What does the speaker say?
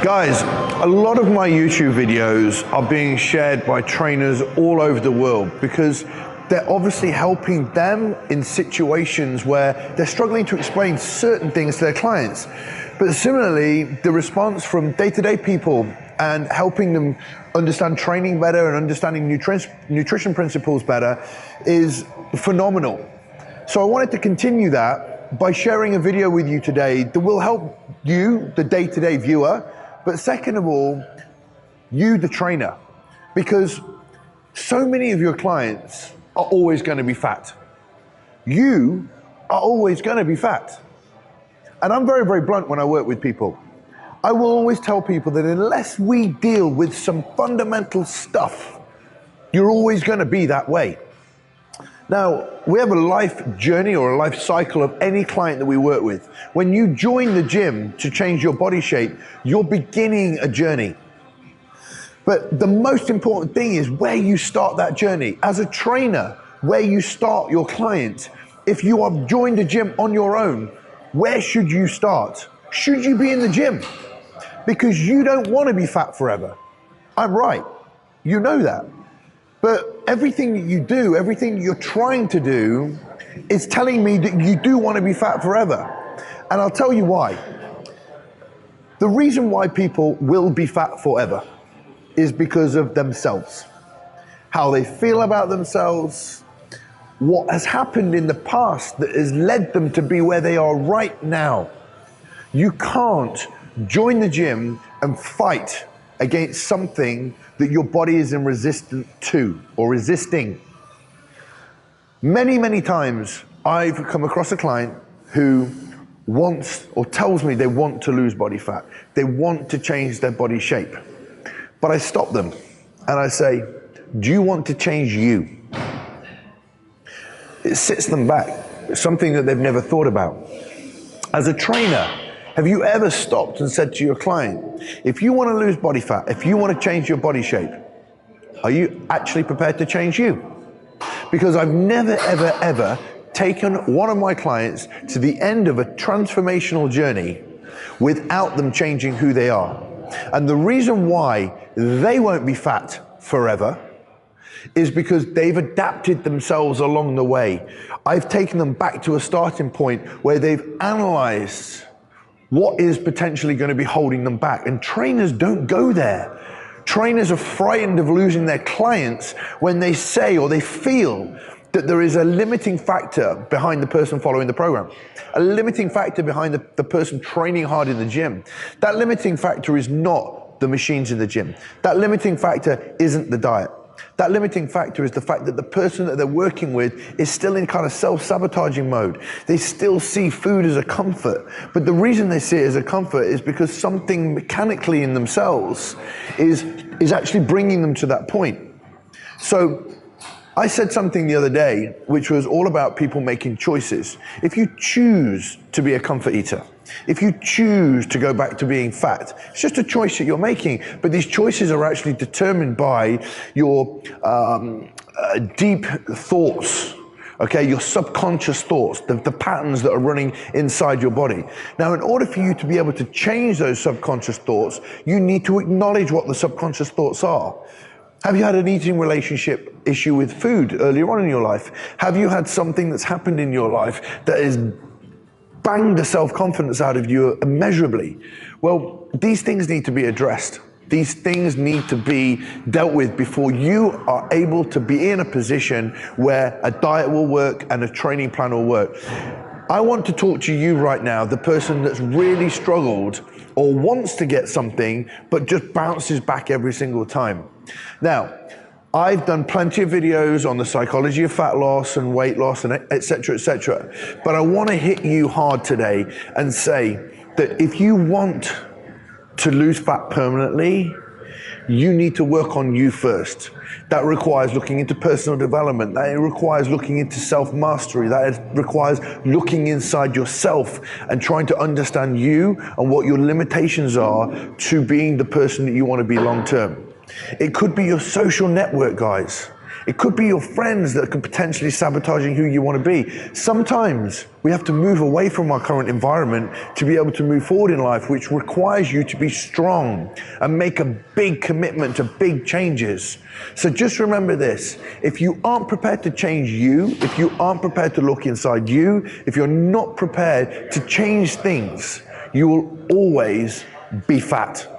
Guys, a lot of my YouTube videos are being shared by trainers all over the world because they're obviously helping them in situations where they're struggling to explain certain things to their clients. But similarly, the response from day-to-day people and helping them understand training better and understanding nutrition principles better is phenomenal. So I wanted to continue that by sharing a video with you today that will help you, the day-to-day viewer, but second of all, you, the trainer, because so many of your clients are always going to be fat. You are always going to be fat. And I'm very, very blunt when I work with people. I will always tell people that unless we deal with some fundamental stuff, you're always going to be that way. Now, we have a life journey or a life cycle of any client that we work with. When you join the gym to change your body shape, you're beginning a journey. But the most important thing is where you start that journey. As a trainer, where you start your client. If you have joined a gym on your own, where should you start? Should you be in the gym? Because you don't want to be fat forever. I'm right. You know that. But everything that you do, everything you're trying to do is telling me that you do want to be fat forever. And I'll tell you why. The reason why people will be fat forever is because of themselves. How they feel about themselves, what has happened in the past that has led them to be where they are right now. You can't join the gym and fight against something that your body is in resistance to or resisting. Many, many times I've come across a client who wants or tells me they want to lose body fat. They want to change their body shape. But I stop them and I say, do you want to change you? It sits them back. It's something that they've never thought about. As a trainer, have you ever stopped and said to your client, if you want to lose body fat, if you want to change your body shape, are you actually prepared to change you? Because I've never, ever, ever taken one of my clients to the end of a transformational journey without them changing who they are. And the reason why they won't be fat forever is because they've adapted themselves along the way. I've taken them back to a starting point where they've analyzed what is potentially going to be holding them back. And trainers don't go there. Trainers are frightened of losing their clients when they say or they feel that there is a limiting factor behind the person following the program, a limiting factor behind the person training hard in the gym. That limiting factor is not the machines in the gym. That limiting factor isn't the diet. That limiting factor is the fact that the person that they're working with is still in kind of self-sabotaging mode. They still see food as a comfort. But the reason they see it as a comfort is because something mechanically in themselves is actually bringing them to that point. So I said something the other day, which was all about people making choices. If you choose to be a comfort eater, if you choose to go back to being fat, it's just a choice that you're making. But these choices are actually determined by your deep thoughts, okay, your subconscious thoughts, the patterns that are running inside your body. Now, in order for you to be able to change those subconscious thoughts, you need to acknowledge what the subconscious thoughts are. Have you had an eating relationship issue with food earlier on in your life? Have you had something that's happened in your life that has banged the self-confidence out of you immeasurably? Well, these things need to be addressed. These things need to be dealt with before you are able to be in a position where a diet will work and a training plan will work. I want to talk to you right now, the person that's really struggled or wants to get something, but just bounces back every single time. Now, I've done plenty of videos on the psychology of fat loss and weight loss and et cetera, but I want to hit you hard today and say that if you want to lose fat permanently, you need to work on you first. That requires looking into personal development. That requires looking into self-mastery. That requires looking inside yourself and trying to understand you and what your limitations are to being the person that you want to be long term. It could be your social network, guys. It could be your friends that could potentially sabotaging who you want to be. Sometimes we have to move away from our current environment to be able to move forward in life, which requires you to be strong and make a big commitment to big changes. So just remember this, if you aren't prepared to change you, if you aren't prepared to look inside you, if you're not prepared to change things, you will always be fat.